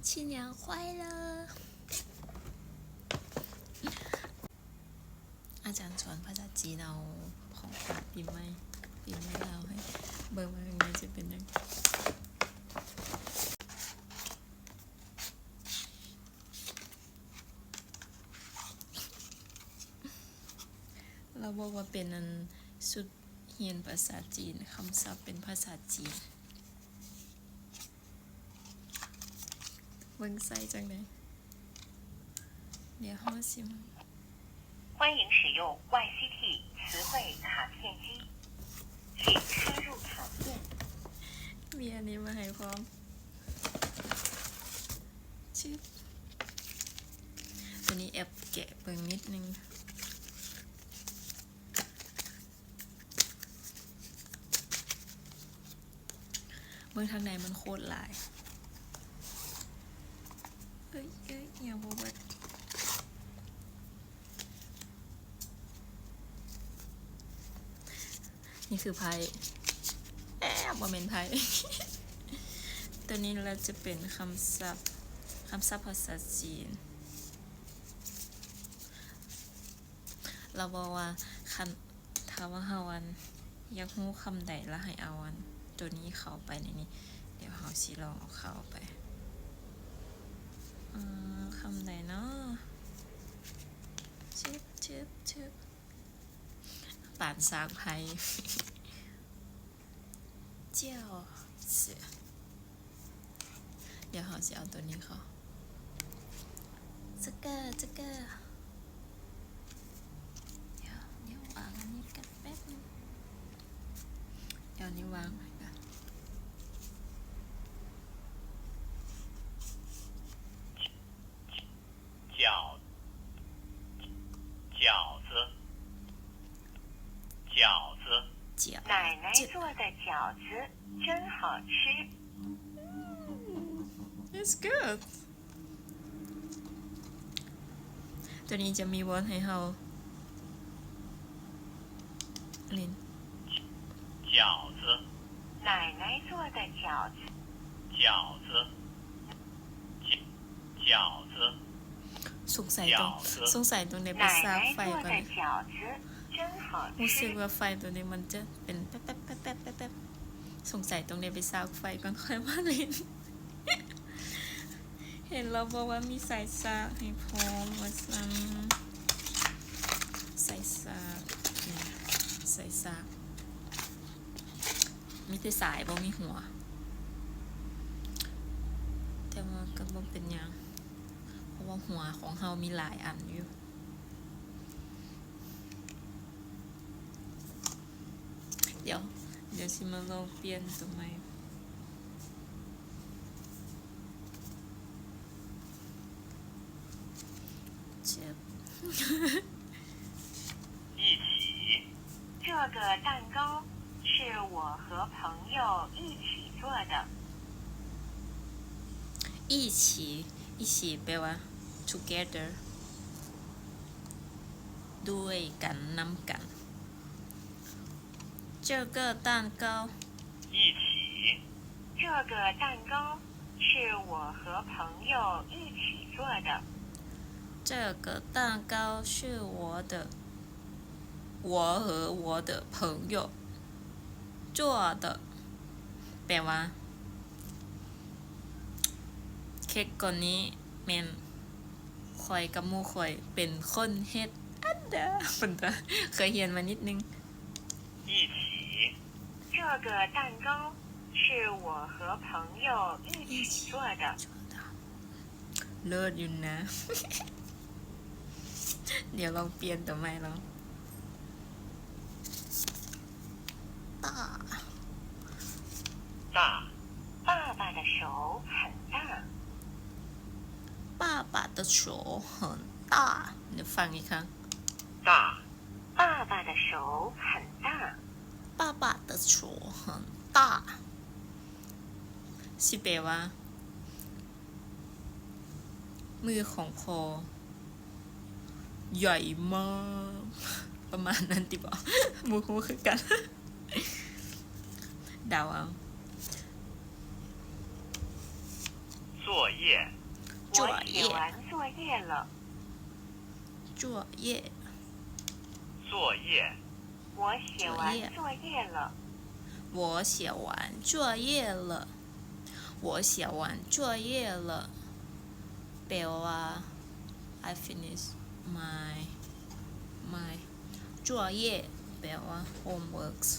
新年快乐อาจารย์สอนภาษาจีนเอาของขวัญปีใหม่ลาวให้เบิ่งว่ามันจะเป็นจังเราบอกว่าเป็นอันสุดเรียนภาษาจีนคำศัพท์เป็นภาษาจีนเบิ่งใส่จังได๋เดี๋ยวเฮาสิมา欢迎使用 YCT 词汇卡片机，请输入卡片。มีอันนี้มาให้พร้อมชิบตัวนี้แอบแกะเบิ่งนิดนึงเบิ่งทางในมันโคตรหลายอย่าบ่เบิดนี่คือไพ่บ่แม่นไพ่ ตัวนี้เราจะเป็นคำศัพท์ภาษาจีนเราบอกว่าถ้าว่าเฮาอยากรู้คำใดแล้วให้เอาตัวนี้เข้าไปในนี้เดี๋ยวเฮาสิลองเอาเข้าไปคำใดเนาะชึบปานสากไผ่เจ้าเสือเดี๋ยวเฮาสิเอาตัวนี้เข้าจักเกอร์เดี๋ยววางอันนี้กันแป๊บนึงเดี๋ยวนี้วางไว้ก่อน奶奶做的饺子真好吃 It's good ตัวนี้จะมีวอลให้เฮาเล่น饺子奶奶做的饺子สงสัยตรงนี้ไปซากไฟก่อนรู้สึกว่าไฟตัวนี้มันจะเป็นแป๊บสงสัยตรงนี้ไปซากไฟก่อนค่อยมาเล่น เห็นเราบอกว่ามีสายซากให้พร้อมว่าซั่นสายซากมีแต่สายบ่มีหัวแต่ว่าก็บ่เป็นหยังเพราะว่าหัวของเฮามีหลายอันอยู่เดี๋ยวสิมาลองเปลี่ยนตัวใหม่เจ็บ这个蛋糕是我和朋友一起做的一起แปลว่า together ด้วยกันนำกัน这个蛋糕一起这个蛋糕是我和朋友一起做的这个蛋糕是我和我的朋友做的แปลว่าเค้กก้อนนี้แม่นข่อยกับหมู่ข่อยเป็นคนเฮ็ดอันเด้อเพิ่นก็เคยเรียนมานิดนึง一起这个蛋糕是我和朋友一起做的เลิศอยู่นะ เดี๋ยวลองเปลี่ยนตัวใหม่ลอง大爸爸的手很大爸爸的手很大เดี๋ยวฟังอีกครั้ง大爸爸的手很大爸爸的手很大สิแปลว่ามือของพ่อใหญ่มากประมาณนั้นติบ่บ่ฮู้คือกันเดาเอา作业我写完作业了作业我写完作业了我写完作业了我写完作业了แปลว่า I finish my 作业แปลว่า homeworks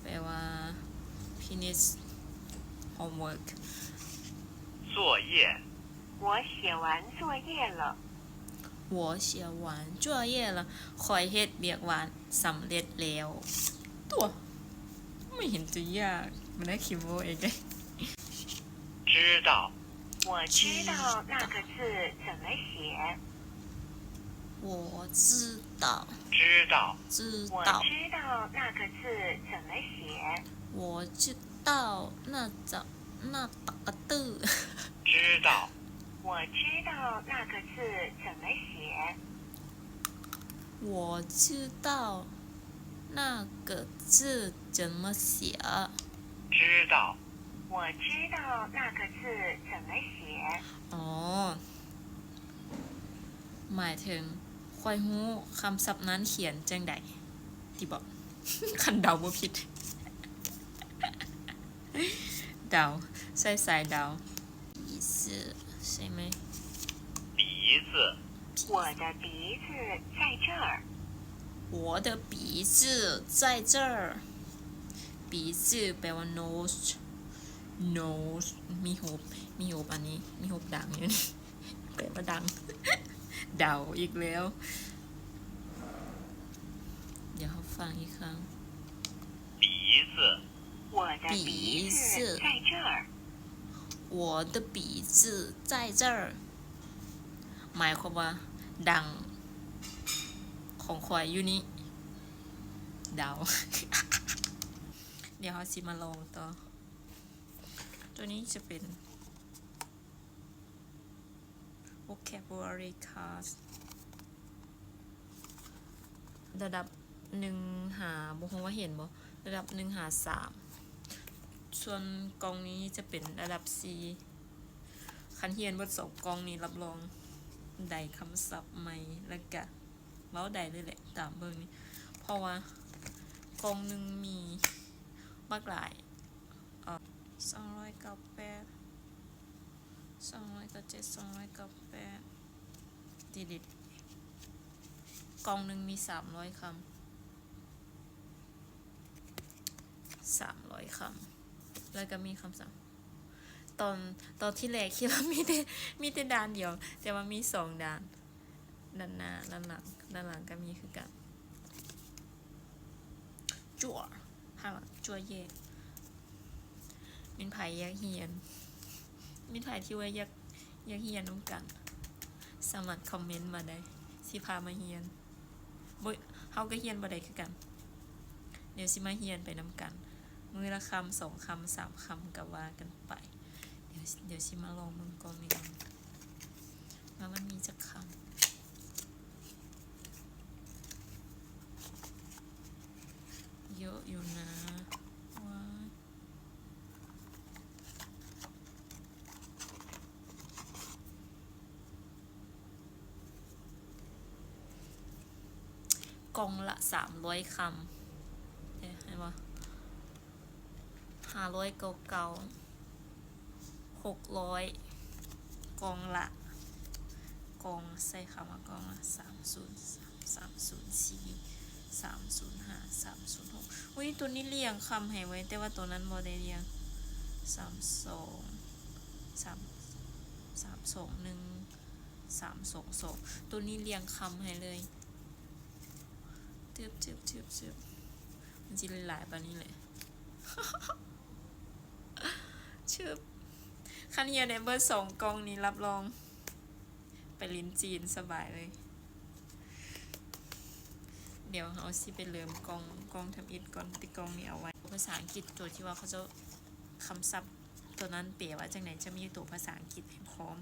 แปลว่า finish homework 作业我写完作业了我写完作业了ข้อยเฮ็ดเวียกวานสำเร็จแล้วตัวไม่เห็นจะยากมันได้คิดว่าเอง知道我知道那个字怎么写我知道知道知我道知道那个字怎么写我知道那个字知道我知道那个字怎么写我知道那个字怎么写知道我知道那个字怎么写อ๋อหมายถึงข้อยรู้คำศัพท์นั้นเขียนจังใดที่บอก คันเดาบ่ผิด เดาใส่สายเดา鼻子ใช่ไหม鼻子我的鼻子在这儿我的鼻子在这儿鼻子แปลว่า nose nose มีหูอันนี้มีหูดังอยู่นี่ แปลว่าดัง เดาอีกแล้วเดี๋ยวเขาฟังอีกครั้ง鼻子我的鼻子在这儿我的鼻子在这儿หมายความว่าดังของข่อยอยู่นี่เดา เดี๋ยวเขาสิมาลองต่อตัวนี้จะเป็น vocabulary class ระดับ1หาบ่ฮู้ว่าเห็นบ่ระดับ1หา3ส่วนกองนี้จะเป็นระดับ4คันเรียนบท2กองนี้รับรองได้คำศัพท์ใหม่แล้วก็เว้าได้เลยแหละตามเบิ่งนี่เพราะว่ากองนึงมีมากหลาย298 297 298ดิดกองนึงมี300คำ300คำแล้วก็มีคำศัพท์ตอนที่แรกคิดว่ามีแต่ด้านเดียวแต่ว่ามี2ด้านด้านหน้าด้านหลังก็มีคือกันจั่วข้างหลังจั่วเย่มินไผอยากเรียนมินไผที่ว่าอยากเรียนนํกัน สามารถคอมเมนต์มาได้สิพามาเรียนบ่เฮาก็เรียนบ่ได้คือกันเดี๋ยวสิมาเรียนไปนํกันมื้อละคำ2คำ3คำก็ว่ากันไปเดี๋ยวสิมาลองมึงก่อนนี่ก่อนว่ามันมีจักคำเยอะอยู่นะว่ากองละ300คำเห็นบ่500เก่า600กองละกองใส่คำว่ากองละ303 304 305 306อุ๊ยตัวนี้เรียงคำให้ไว้แต่ว่าตัวนั้นบ่ได้เรียง321 322ตัวนี้เรียงคำให้เลยจึบมันสิหลายๆปานนี้แหละ ชึบคันเฮียได้เบอร์2กองนี้รับรองไปลิ้นจีนสบายเลยเดี๋ยวเราสิไปเริ่มกองทำอิฐก่อนติกองนี้เอาไว้ภาษาอังกฤษตัวที่ว่าเขาจะคำศัพท์ตัวนั้นเปรียบว่าจังไหนจะมีตัวภาษาอังกฤษให้พร้อม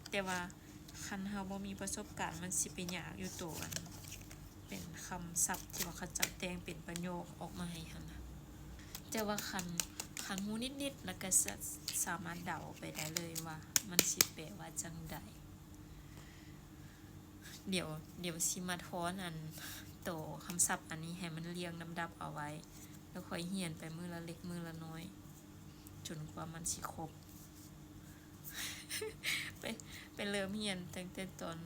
แต่ว่าคันเฮาบ่มีประสบการณ์มันสิเป็นยากอยู่ตัวอันเป็นคำศัพท์ที่ว่าเขาจัดแต่งเป็นประโยคออกมาให้หั่นน่ะแต่ว่าคัน คันหูนิดๆแล้วก็สามารถเดาไปได้เลยว่ามันสิแปลว่าจังใดเดี๋ยวสิมาทอนอันโตคำศัพท์อันนี้ให้มันเรียงลำดับเอาไว้แล้วค่อยเรียนไปมือละเล็กมือละน้อยจนกว่ามันสิครบ ไปเริ่มเรียนตั้งแต่ตอน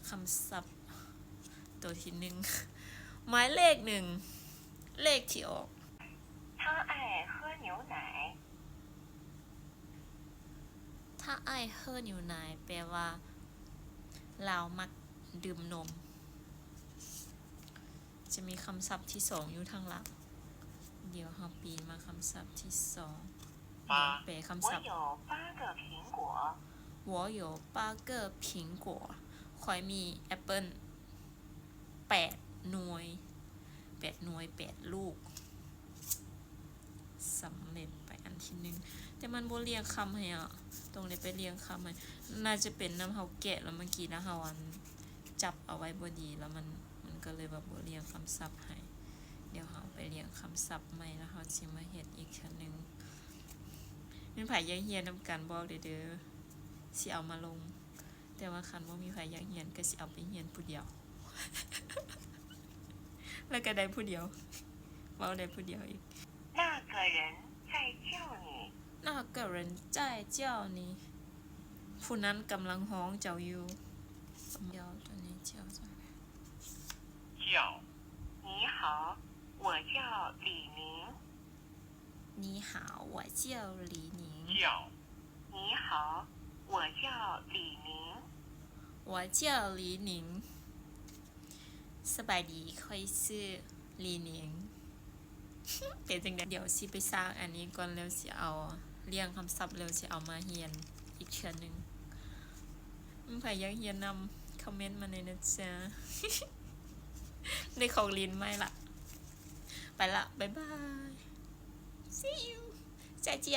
คำศัพท์ตัวที่1 หมายเลข1เลขที่ออก他爱喝牛奶ถ้าอ้ายเฮิรอยู่นายแปลว่าลาวมักดื่มนมจะมีคำศัพท์ที่2อยู่ทางหลังเดี๋ยวเราปีนมาคำศัพท์ที่2แปลคำศัพท์我有8个苹果ข่อยมีแอปเปิ้ล8 หน่วย8 ลูกสำเร็จไปอันที่1แต่มันบ่เรียงคำให้อ่ะตรงนี้ไปเรียงคำให้น่าจะเป็นน้ำเฮาแกะแล้วเมื่อกี้นะเฮาอันจับเอาไว้บ่ดีแล้วมันก็เลยแบบบ่เรียงคำศัพท์ให้เดี๋ยวเฮาไปเรียงคำศัพท์ใหม่แล้วเฮาสิมาเฮ็ดอีกชั้นนึงมีไผอยากเรียนนำกันบอกเด้อสิเอามาลงแต่ว่าคันบ่มีไผอยากเรียนก็สิเอาไปเรียนผู้เดียว แล้วก็ได้ผู้เดียวเว้าได้ผู้เดียวอีก那个人在叫你那个人在叫你ผู้นั้นกำลังฮ้องเจ้าอยู่เดี๋ยวตัวนี้เจ้าจัง叫你好我叫李明你好我叫李宁叫你好我叫李明我叫李宁สบายดีค่อยชื่อ李宁เป็นจังได๋เดี๋ยวสิไปสร้างอันนี้ก่อนแล้วสิเอาเรียงคำศัพท์แล้วสิเอามาเรียนอีกเทื่อนึงมีใครอยากเรียนนำคอมเมนต์มาในนะจ๊ะ ในของลินไม่ละไปละบ๊ายบาย see you 再见